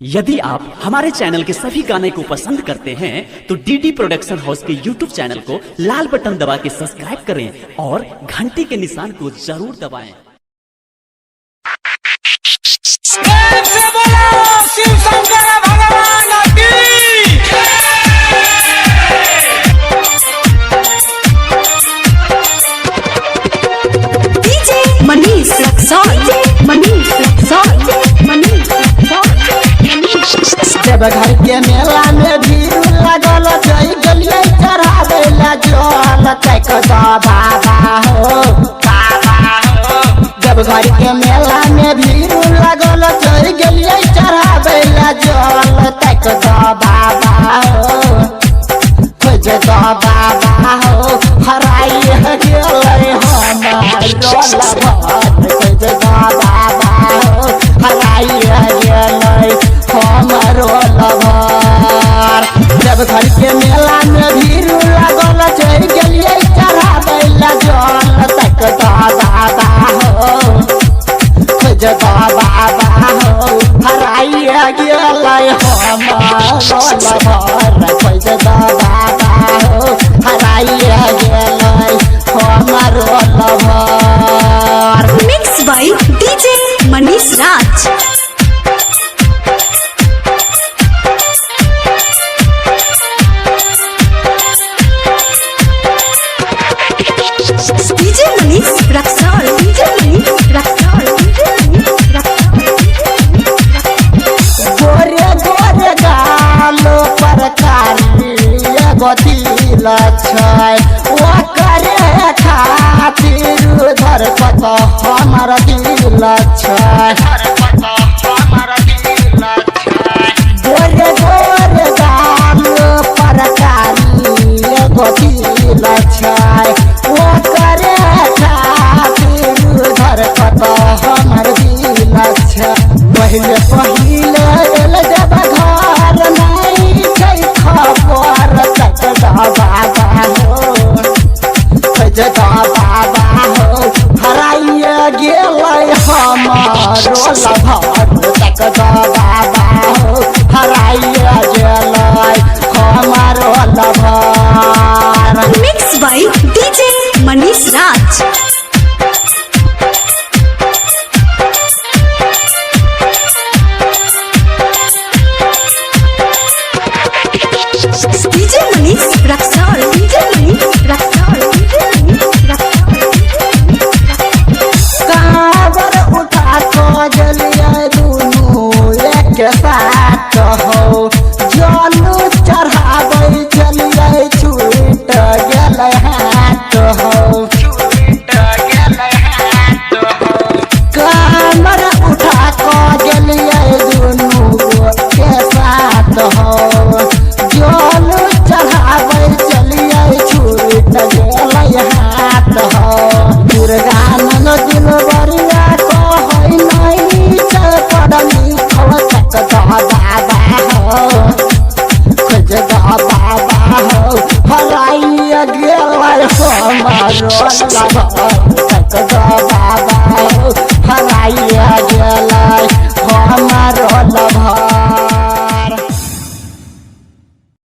यदि आप हमारे चैनल के सभी गाने को पसंद करते हैं तो डीडी प्रोडक्शन हाउस के यूट्यूब चैनल को लाल बटन दबा के सब्सक्राइब करें और घंटी के निशान को जरूर दबाएं। शिव शंकर भगवान की डीजे मनीष देवघर के मेला में भीड़ लगल जई गलिए चढ़ावे ला जल तक बाबा हो देवघर के मेला में भीड़ लगल जई गलिए चढ़ावे ला जल तक बाबा हो खोज बाबा हो हराई गेलै हमार रोल खोज बाबा हो हराई गेलै हमारो लभार। देवघर के मेला में भीड़ लगल चढ़ गेलिए चढ़ावे ला जल तक बाबा हो खोज बाबा हो हराई गेलै हमारो लभार खोज बाबा हो हराई गेलै हमारो लभार। Mix by DJ Manish Raj. DJ Manish Raxaul गोरे गोरे गालो पर कालिया गोतिल छै ओकरे खातिर धर पत हमर दिल छै गोरे गोरे गालो पर कालिया गोतिल छै ओकरे खातिर धर पत हमर दिल छै। पहिले एल जब घर नहीं छै खबर तक बाबा हो खोज बाबा हो हराई गेलै हमारो लभार तक बाबा हो हराई गेलै हमारो लभार। Mix by DJ Manish Raj. DJ Manish Raxaul काबर उठा को जलिए दुनू एक साथ हो जलू चढ़ावे चलिए छूट गेलै हाथ हो काबर उठा को जलिए दुनू के साथ हो जलू चढ़ावे चलिए छूट गेलै हाथ हो। दुर्गानन दिल बरिया कहै नहीं छै पड़नी तक बाबा हो खोज बाबा हो हराई गेलै हमारो लभार तक बाबा हो हराई गेलै